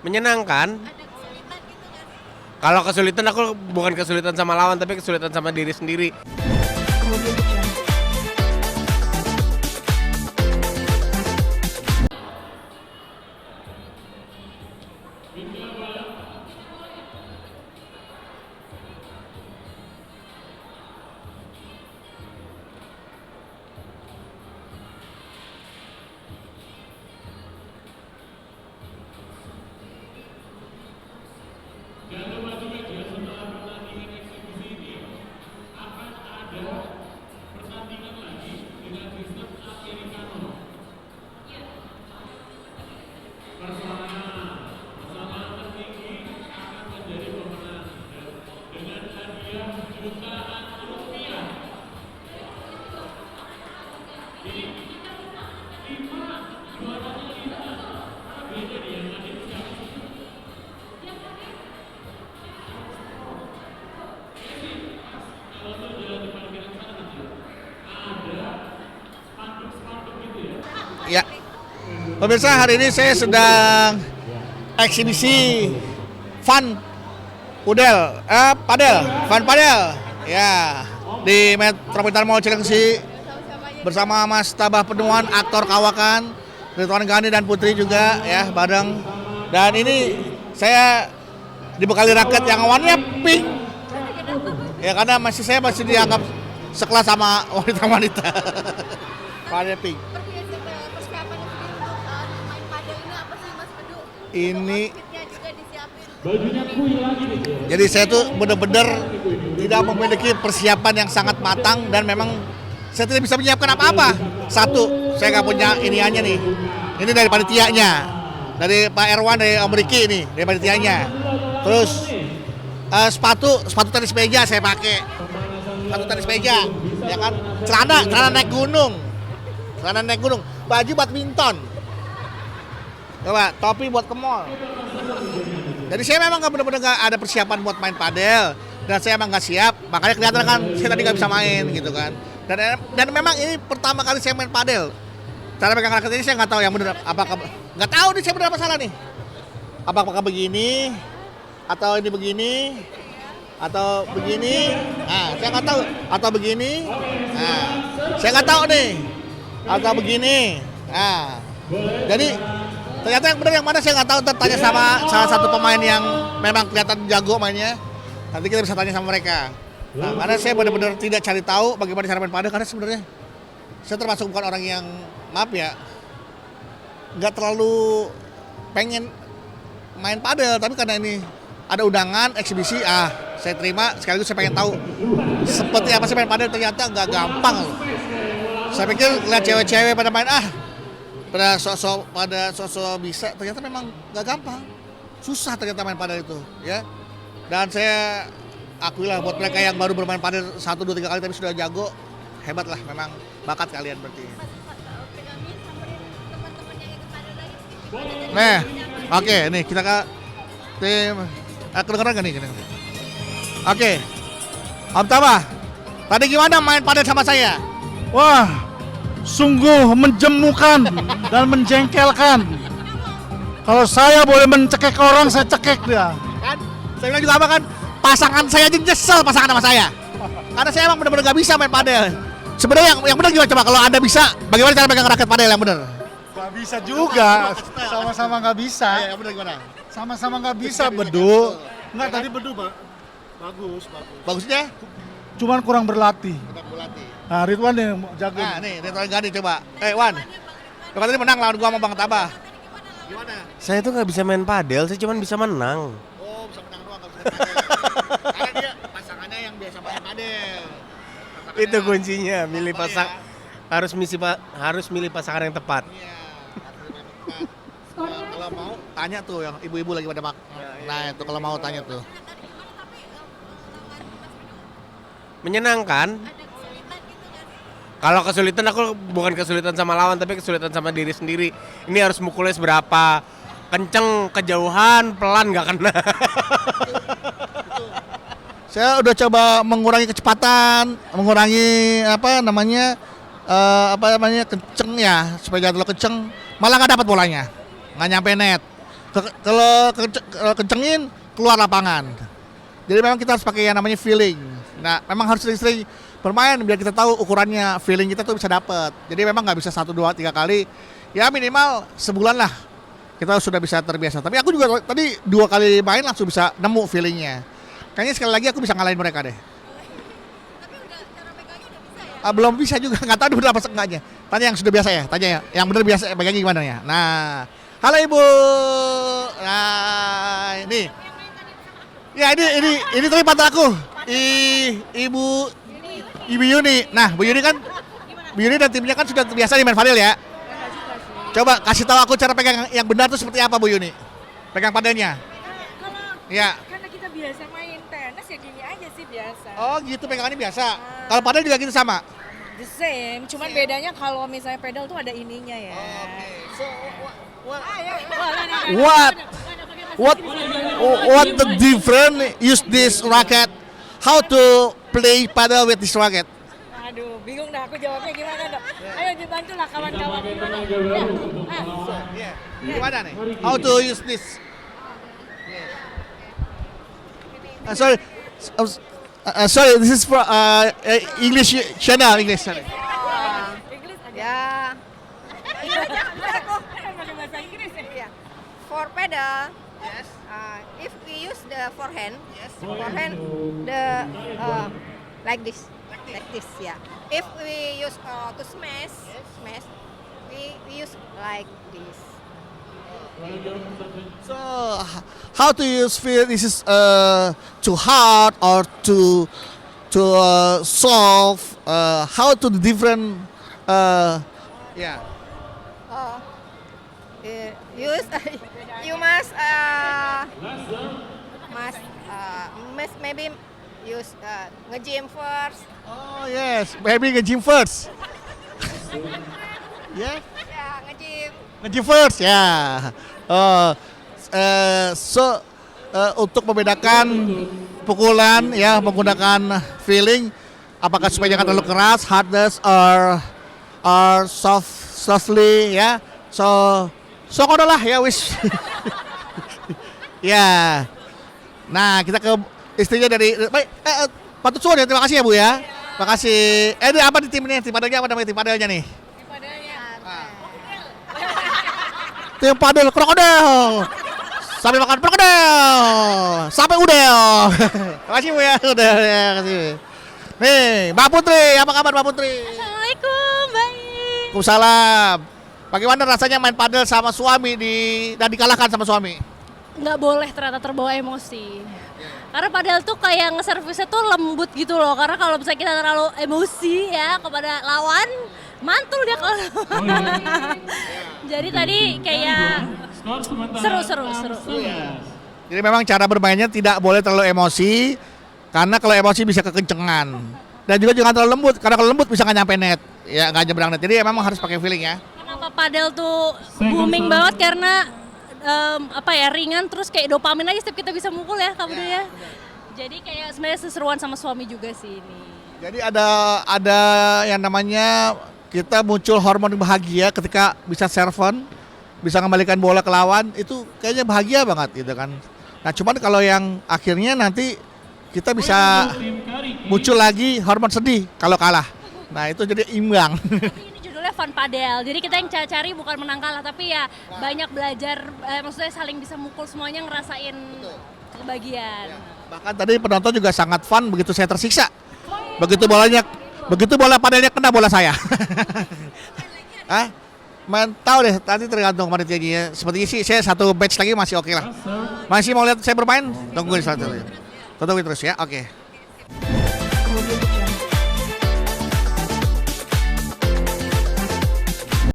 Menyenangkan. Ada kesulitan gitu nggak sih? Kalau kesulitan aku bukan kesulitan sama lawan tapi kesulitan sama diri sendiri. Ya, pemirsa, hari ini saya sedang eksibisi fun padel, ya, di Metropolitan Mall Cilengsi bersama Mas Tabah Penuhan, aktor kawakan, Ridwan Ghani dan Putri juga, ya, bareng. Dan ini saya dibekali raket yang warnanya pink, ya, karena saya masih dianggap sekelas sama wanita-wanita. Warnanya pink. Persiapan sendiri untuk main padel ini apa sih Mas Bedu? Ini Kitnya juga disiapin. jadi saya tuh benar-benar tidak memiliki persiapan yang sangat matang dan memang saya tidak bisa menyiapkan apa-apa. Satu, saya nggak punya iniannya nih. Ini dari panitianya, dari Pak Erwan, dari Om Riki ini, dari panitianya. Terus sepatu tenis meja saya pakai, sepatu tenis meja, ya kan. Celana naik gunung, baju badminton. Coba, topi buat ke mall. Jadi saya memang benar-benar nggak ada persiapan buat main padel dan saya emang nggak siap, makanya kelihatan kan saya tadi nggak bisa main gitu kan. Dan memang ini pertama kali saya main padel. Cara pegang raket ini saya nggak tahu yang benar, apakah nggak tahu nih saya benar apa salah nih. Apakah begini atau ini begini atau begini? Nah, saya nggak tahu atau begini. Nah, saya nggak tahu nih atau begini. Nah, jadi ternyata yang benar yang mana saya nggak tahu. Tanya sama salah satu pemain yang memang kelihatan jago mainnya. Nanti kita bisa tanya sama mereka. Nah, karena saya benar-benar tidak cari tahu bagaimana cara main padel, karena sebenarnya saya termasuk bukan orang yang, maaf ya, nggak terlalu pengen main padel, tapi karena ini ada undangan eksibisi, saya terima, sekaligus saya pengen tahu seperti apa sih main padel. Ternyata nggak gampang. Saya pikir lihat cewek-cewek pada main, pada sosok bisa, ternyata memang nggak gampang, susah ternyata main padel itu, ya. Dan saya akuilah buat mereka yang baru bermain padel 1, 2, 3 kali tapi sudah jago, hebat lah, memang bakat kalian berarti. Pegamin samperin teman-teman yang ikut padel lagi. Nah, oke, nih kita ke tim, kedengeran gak nih? Oke, Om Tabah, tadi gimana main padel sama saya? Wah, sungguh menjemukan dan menjengkelkan. Kalau saya boleh mencekek orang, saya cekek dia. Kan, saya bilang juga apa kan, pasangan saya aja nyesel pasangan sama saya. Karena saya emang benar-benar gak bisa main padel. Sebenarnya yang benar gimana, coba kalau Anda bisa, bagaimana cara pegang raket padel yang benar? Gak bisa juga, sama-sama gak bisa. Yang benar gimana? Sama-sama gak bisa, Bedu. Enggak, tadi Bedu, Pak. Bagus. Bagusnya? Cuman kurang berlatih. Kita berlatih. Nah, Ridwan yang jago. Nah, nih, Ridwan Ghani coba. Wan, lo tadi menang lawan gua sama Bang Tabah. Gimana? Saya tuh nggak bisa main padel, saya cuma bisa menang. Oh, bisa menang doang, nggak bisa main padel. Karena dia pasangannya yang biasa main padel. Itu kuncinya, milih harus milih pasangan yang tepat. Iya, kalau mau tanya tuh yang ibu-ibu lagi pada nah itu kalau mau tanya tuh. Menyenangkan. Ada kesulitan gitu nggak sih? Kalau kesulitan aku bukan kesulitan sama lawan tapi kesulitan sama diri sendiri. Ini harus mukulnya seberapa kenceng, kejauhan, pelan nggak kena. Saya udah coba mengurangi kecepatan, mengurangi kenceng ya, supaya jangan terlalu kenceng. Malah nggak dapat bolanya, nggak nyampe net. Kalau kencengin keluar lapangan. Jadi memang kita harus pakai yang namanya feeling. Nah, memang harus sering-sering bermain biar kita tahu ukurannya, feeling kita tuh bisa dapet. Jadi memang nggak bisa 1, 2, 3 kali. Ya minimal sebulan lah kita sudah bisa terbiasa. Tapi aku juga tadi 2 kali main langsung bisa nemu feelingnya. Kayaknya sekali lagi aku bisa ngalahin mereka deh. Tapi udah cara pegangnya udah bisa ya? Belum bisa juga, nggak tahu benar apa enggaknya. Tanya yang sudah biasa ya, tanya ya. Yang benar biasa pegangnya gimana ya. Nah, halo Ibu. Nah, ini. Ya ini tadi partner aku. Ibu Yuni. Nah, Bu Yuni dan timnya kan sudah terbiasa di main padel ya. Coba kasih tahu aku cara pegang yang benar itu seperti apa Bu Yuni? Pegang padelnya. Kalau Ya. karena kita biasa main tenis ya gini aja sih biasa. Oh, gitu pegangannya biasa. Kalau padel juga gitu sama. The same, cuman bedanya kalau misalnya pedal tuh ada ininya ya. So What? what the different use this racket? How to play padel with this racket? Aduh, bingung dah aku jawabnya gimana dong. Ayo dibantulah kawan-kawan. Gimana nih? How to use this? Sorry, sorry. This is for English channel. English channel. Inggris ada. Ya. Pakai bahasa Inggris ya. Iya. For pedal, if we use the forehand, the like this, yeah. If we use to smash, we use like this. So, how to use feel? This is too hard or to solve? How to the different? Yeah. Use you must maybe use nge-gym first. Oh yes, maybe nge-gym first. Yeah, Ya, nge-gym. nge-gym first ya. Untuk membedakan pukulan ya menggunakan feeling, apakah supaya jangan terlalu keras, hardness or softly ya. So kono lah ya wis. Ya. Nah, kita ke istrinya dari baik patut suwun ya, terima kasih ya Bu ya. Terima kasih. Ini apa di tim ini? Tim padelnya apa namanya tim padelnya nih? Tim padel krokodil. Sampai makan krokodil. Sampai udel. Terima kasih Bu ya. Udah ya, kasih. Nih, Mbak Putri, apa kabar Mbak Putri? Assalamualaikum, baik. Waalaikumsalam. Bagaimana rasanya main padel sama suami dan dikalahkan sama suami? Nggak boleh ternyata terbawa emosi. Karena padahal tuh kayak nge-servisnya tuh lembut gitu loh. Karena kalau misalnya kita terlalu emosi ya kepada lawan, mantul dia kalau. Jadi tadi kayak seru. Jadi memang cara bermainnya tidak boleh terlalu emosi, karena kalau emosi bisa kekencengan. Dan juga jangan terlalu lembut, karena kalau lembut bisa nggak nyampe net, ya nggak nyebrang net. Jadi memang harus pakai feeling ya. kenapa padel tuh booming banget karena ringan terus kayak dopamin aja setiap kita bisa mukul ya kamu ya. Jadi kayak sebenarnya seseruan sama suami juga sih ini. Jadi ada yang namanya kita muncul hormon bahagia ketika bisa serven, bisa mengembalikan bola ke lawan, itu kayaknya bahagia banget gitu kan. Nah cuman kalau yang akhirnya nanti kita bisa muncul lagi hormon sedih kalau kalah. Nah itu jadi imbang. Tapi ini judulnya Fun Padel, jadi kita yang cari bukan menang kalah tapi ya banyak belajar, maksudnya saling bisa mukul semuanya ngerasain kebahagiaan. Bahkan tadi penonton juga sangat fun begitu saya tersiksa. Begitu bola padelnya kena bola saya. Hah? Tahu deh, nanti tergantung panitianya. Sepertinya sih saya satu batch lagi masih oke lah. Masih mau lihat saya bermain? Tungguin terus ya. Oke.